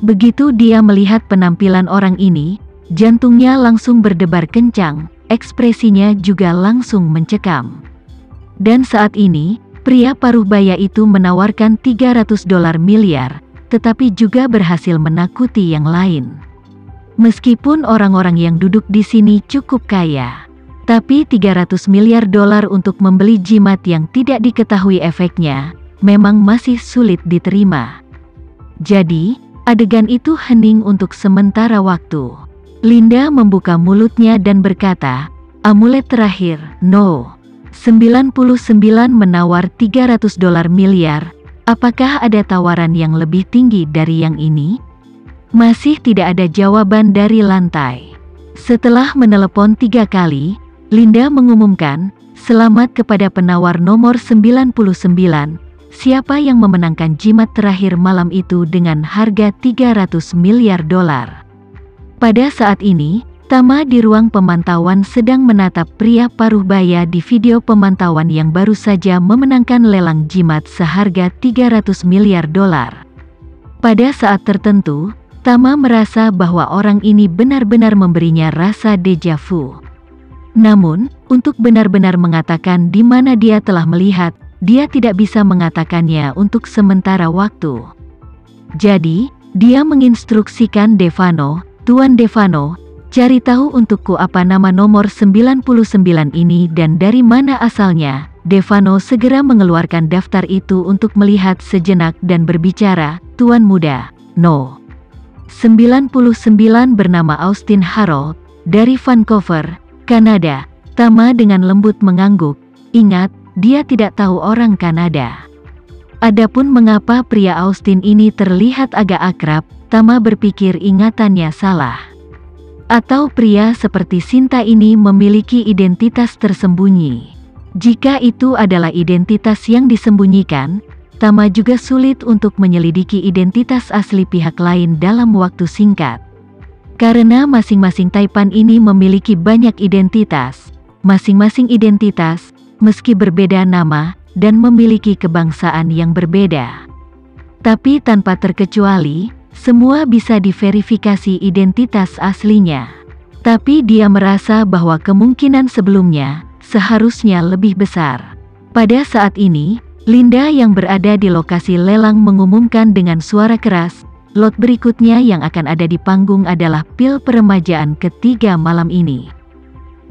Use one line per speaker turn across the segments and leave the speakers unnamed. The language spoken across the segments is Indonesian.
Begitu dia melihat penampilan orang ini, jantungnya langsung berdebar kencang, ekspresinya juga langsung mencekam. Dan saat ini, pria paruh baya itu menawarkan $300 miliar, tetapi juga berhasil menakuti yang lain. Meskipun orang-orang yang duduk di sini cukup kaya, tapi $300 miliar untuk membeli jimat yang tidak diketahui efeknya, memang masih sulit diterima. Jadi, adegan itu hening untuk sementara waktu. Linda membuka mulutnya dan berkata, "Amulet terakhir, no. 99 menawar $300 miliar, apakah ada tawaran yang lebih tinggi dari yang ini?" Masih tidak ada jawaban dari lantai. Setelah menelepon 3 kali, Linda mengumumkan, "Selamat kepada penawar nomor 99. Siapa yang memenangkan jimat terakhir malam itu dengan harga $300 miliar?" Pada saat ini, Tama di ruang pemantauan sedang menatap pria paruh baya di video pemantauan yang baru saja memenangkan lelang jimat seharga $300 miliar. Pada saat tertentu, Tama merasa bahwa orang ini benar-benar memberinya rasa deja vu. Namun, untuk benar-benar mengatakan di mana dia telah melihat, dia tidak bisa mengatakannya untuk sementara waktu. Jadi, dia menginstruksikan Devano, "Tuan Devano, cari tahu untukku apa nama nomor 99 ini dan dari mana asalnya." Devano segera mengeluarkan daftar itu untuk melihat sejenak dan berbicara, "Tuan muda, no. 99 bernama Austin Harold, dari Vancouver, Kanada." Tama dengan lembut mengangguk. Ingat, dia tidak tahu orang Kanada. Adapun mengapa pria Austin ini terlihat agak akrab, Tama berpikir ingatannya salah. Atau pria seperti Sinta ini memiliki identitas tersembunyi. Jika itu adalah identitas yang disembunyikan, Tama juga sulit untuk menyelidiki identitas asli pihak lain dalam waktu singkat. Karena masing-masing taipan ini memiliki banyak identitas, masing-masing identitas, meski berbeda nama, dan memiliki kebangsaan yang berbeda. Tapi tanpa terkecuali, semua bisa diverifikasi identitas aslinya. Tapi dia merasa bahwa kemungkinan sebelumnya, seharusnya lebih besar. Pada saat ini, Linda yang berada di lokasi lelang mengumumkan dengan suara keras, lot berikutnya yang akan ada di panggung adalah pil peremajaan ketiga malam ini.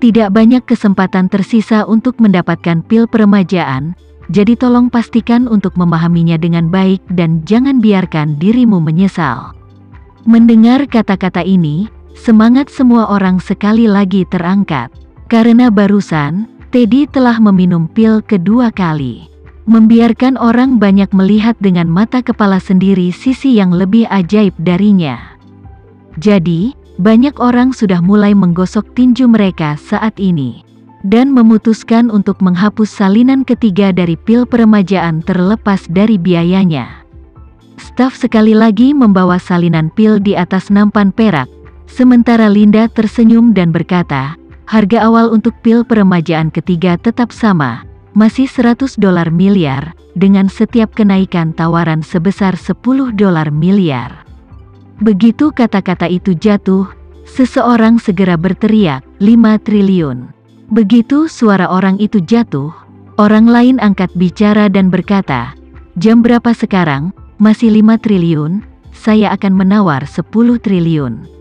Tidak banyak kesempatan tersisa untuk mendapatkan pil peremajaan, jadi tolong pastikan untuk memahaminya dengan baik dan jangan biarkan dirimu menyesal. Mendengar kata-kata ini, semangat semua orang sekali lagi terangkat. Karena barusan, Teddy telah meminum pil kedua kali. Membiarkan orang banyak melihat dengan mata kepala sendiri sisi yang lebih ajaib darinya. Jadi, banyak orang sudah mulai menggosok tinju mereka saat ini. Dan memutuskan untuk menghapus salinan ketiga dari pil peremajaan terlepas dari biayanya. Staf sekali lagi membawa salinan pil di atas nampan perak. Sementara Linda tersenyum dan berkata, "Harga awal untuk pil peremajaan ketiga tetap sama. Masih $100 miliar, dengan setiap kenaikan tawaran sebesar $10 miliar. Begitu kata-kata itu jatuh, seseorang segera berteriak, 5 triliun. Begitu suara orang itu jatuh, orang lain angkat bicara dan berkata, "Jam berapa sekarang? Masih 5 triliun, saya akan menawar 10 triliun.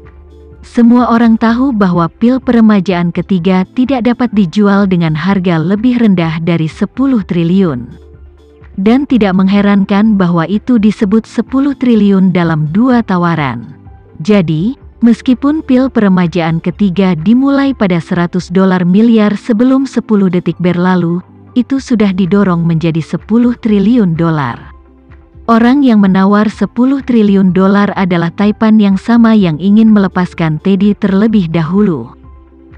Semua orang tahu bahwa pil peremajaan ketiga tidak dapat dijual dengan harga lebih rendah dari 10 triliun. Dan tidak mengherankan bahwa itu disebut 10 triliun dalam 2 tawaran. Jadi, meskipun pil peremajaan ketiga dimulai pada $100 miliar sebelum 10 detik berlalu, itu sudah didorong menjadi 10 triliun dolar. Orang yang menawar 10 triliun dolar adalah taipan yang sama yang ingin melepaskan Teddy terlebih dahulu.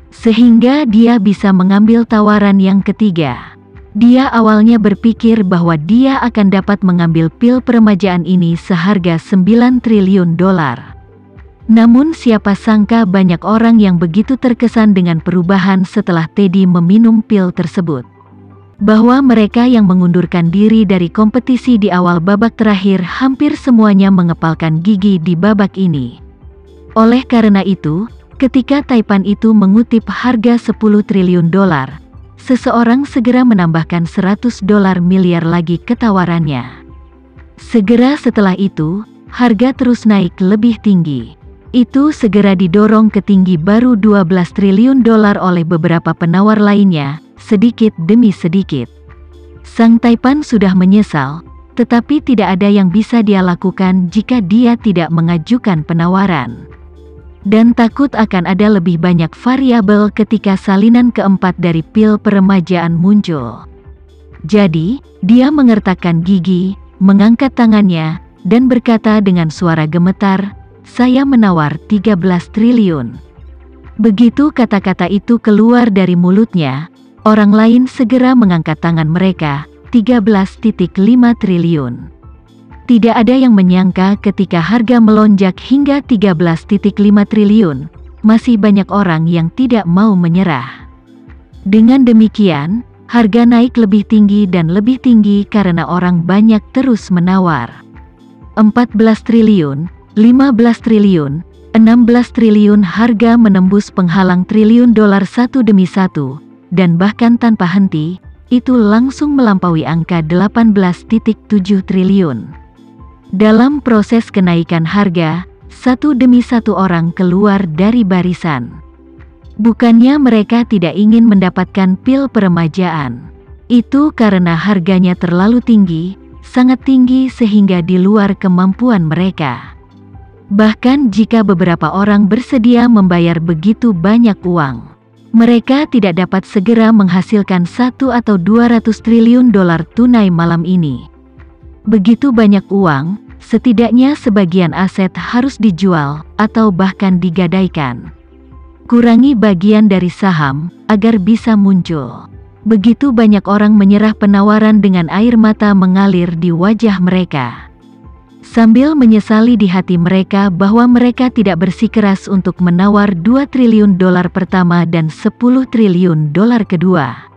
Sehingga dia bisa mengambil tawaran yang ketiga. Dia awalnya berpikir bahwa dia akan dapat mengambil pil peremajaan ini seharga 9 triliun dolar. Namun siapa sangka banyak orang yang begitu terkesan dengan perubahan setelah Teddy meminum pil tersebut. bahwa mereka yang mengundurkan diri dari kompetisi di awal babak terakhir hampir semuanya mengepalkan gigi di babak ini. Oleh karena itu, ketika Taipan itu mengutip harga 10 triliun dolar, seseorang segera menambahkan 100 dolar miliar lagi ke tawarannya. Segera setelah itu, harga terus naik lebih tinggi. Itu segera didorong ke tinggi baru 12 triliun dolar oleh beberapa penawar lainnya, sedikit demi sedikit. Sang Taipan sudah menyesal, tetapi tidak ada yang bisa dia lakukan jika dia tidak mengajukan penawaran. Dan takut akan ada lebih banyak variabel ketika salinan keempat dari pil peremajaan muncul. Jadi, dia mengertakkan gigi, mengangkat tangannya, dan berkata dengan suara gemetar, "Saya menawar 13 triliun. Begitu kata-kata itu keluar dari mulutnya, orang lain segera mengangkat tangan mereka, 13,5 triliun. Tidak ada yang menyangka ketika harga melonjak hingga 13,5 triliun, masih banyak orang yang tidak mau menyerah. Dengan demikian, harga naik lebih tinggi dan lebih tinggi karena orang banyak terus menawar. 14 triliun, 15 triliun, 16 triliun harga menembus penghalang triliun dolar satu demi satu, dan bahkan tanpa henti, itu langsung melampaui angka 18,7 triliun. Dalam proses kenaikan harga, satu demi satu orang keluar dari barisan. Bukannya mereka tidak ingin mendapatkan pil peremajaan. Itu karena harganya terlalu tinggi, sangat tinggi sehingga di luar kemampuan mereka. Bahkan jika beberapa orang bersedia membayar begitu banyak uang, mereka tidak dapat segera menghasilkan 1 atau 200 triliun dolar tunai malam ini. Begitu banyak uang, setidaknya sebagian aset harus dijual, atau bahkan digadaikan. Kurangi bagian dari saham, agar bisa muncul. Begitu banyak orang menyerah penawaran dengan air mata mengalir di wajah mereka. Sambil menyesali di hati mereka bahwa mereka tidak bersikeras untuk menawar 2 triliun dolar pertama dan 10 triliun dolar kedua.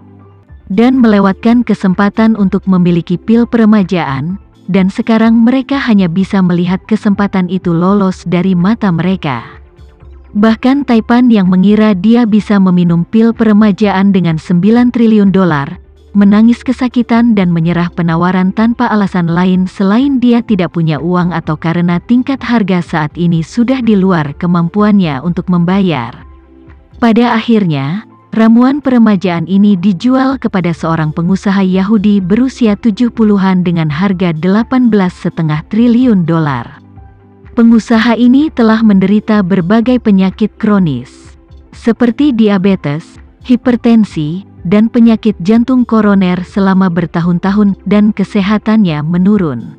Dan melewatkan kesempatan untuk memiliki pil peremajaan, dan sekarang mereka hanya bisa melihat kesempatan itu lolos dari mata mereka. Bahkan Taipan yang mengira dia bisa meminum pil peremajaan dengan 9 triliun dolar, menangis kesakitan dan menyerah penawaran tanpa alasan lain selain dia tidak punya uang atau karena tingkat harga saat ini sudah di luar kemampuannya untuk membayar. Pada akhirnya, ramuan peremajaan ini dijual kepada seorang pengusaha Yahudi berusia 70-an dengan harga 18,5 triliun dolar. Pengusaha ini telah menderita berbagai penyakit kronis, seperti diabetes, hipertensi, dan penyakit jantung koroner selama bertahun-tahun dan kesehatannya menurun.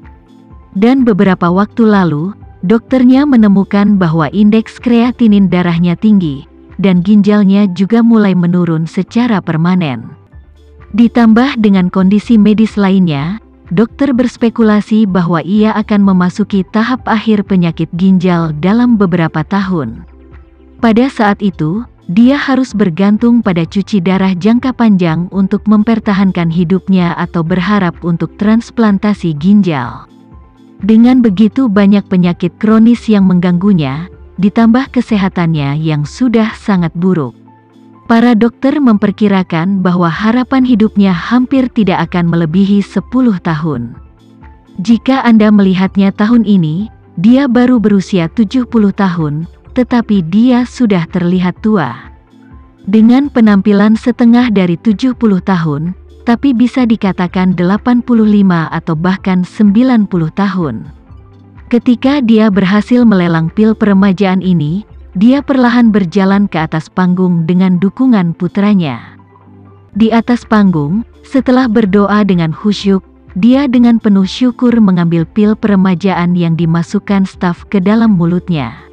Dan beberapa waktu lalu, dokternya menemukan bahwa indeks kreatinin darahnya tinggi, dan ginjalnya juga mulai menurun secara permanen. Ditambah dengan kondisi medis lainnya, dokter berspekulasi bahwa ia akan memasuki tahap akhir penyakit ginjal dalam beberapa tahun. Pada saat itu, dia harus bergantung pada cuci darah jangka panjang untuk mempertahankan hidupnya atau berharap untuk transplantasi ginjal. Dengan begitu banyak penyakit kronis yang mengganggunya, ditambah kesehatannya yang sudah sangat buruk, para dokter memperkirakan bahwa harapan hidupnya hampir tidak akan melebihi 10 tahun. Jika Anda melihatnya tahun ini, dia baru berusia 70 tahun, tetapi dia sudah terlihat tua. Dengan penampilan setengah dari 70 tahun, tapi bisa dikatakan 85 atau bahkan 90 tahun. Ketika dia berhasil melelang pil peremajaan ini, dia perlahan berjalan ke atas panggung dengan dukungan putranya. Di atas panggung, setelah berdoa dengan khusyuk, dia dengan penuh syukur mengambil pil peremajaan yang dimasukkan staf ke dalam mulutnya.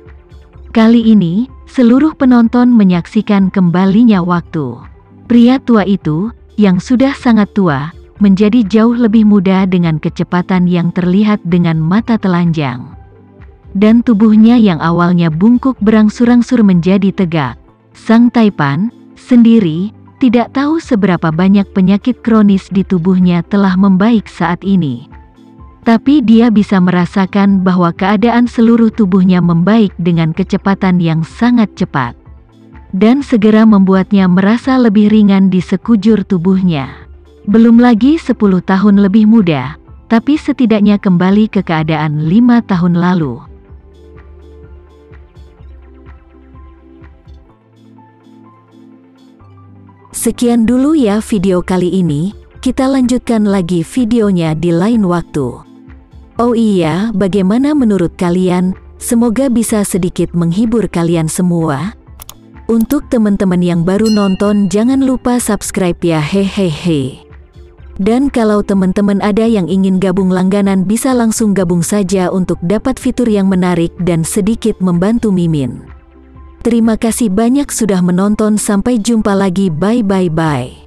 Kali ini, seluruh penonton menyaksikan kembalinya waktu. Pria tua itu, yang sudah sangat tua, menjadi jauh lebih muda dengan kecepatan yang terlihat dengan mata telanjang. Dan tubuhnya yang awalnya bungkuk berangsur-angsur menjadi tegak. Sang Taipan, sendiri, Tidak tahu seberapa banyak penyakit kronis di tubuhnya telah membaik saat ini. Tapi dia bisa merasakan bahwa keadaan seluruh tubuhnya membaik dengan kecepatan yang sangat cepat. Dan segera membuatnya merasa lebih ringan di sekujur tubuhnya. Belum lagi 10 tahun lebih muda, tapi setidaknya kembali ke keadaan 5 tahun lalu. Sekian dulu ya video kali ini, kita lanjutkan lagi videonya di lain waktu. Oh iya, bagaimana menurut kalian? Semoga bisa sedikit menghibur kalian semua. Untuk teman-teman yang baru nonton, jangan lupa subscribe ya, hehehe. Dan kalau teman-teman ada yang ingin gabung langganan, bisa langsung gabung saja untuk dapat fitur yang menarik dan sedikit membantu Mimin. Terima kasih banyak sudah menonton, sampai jumpa lagi, bye.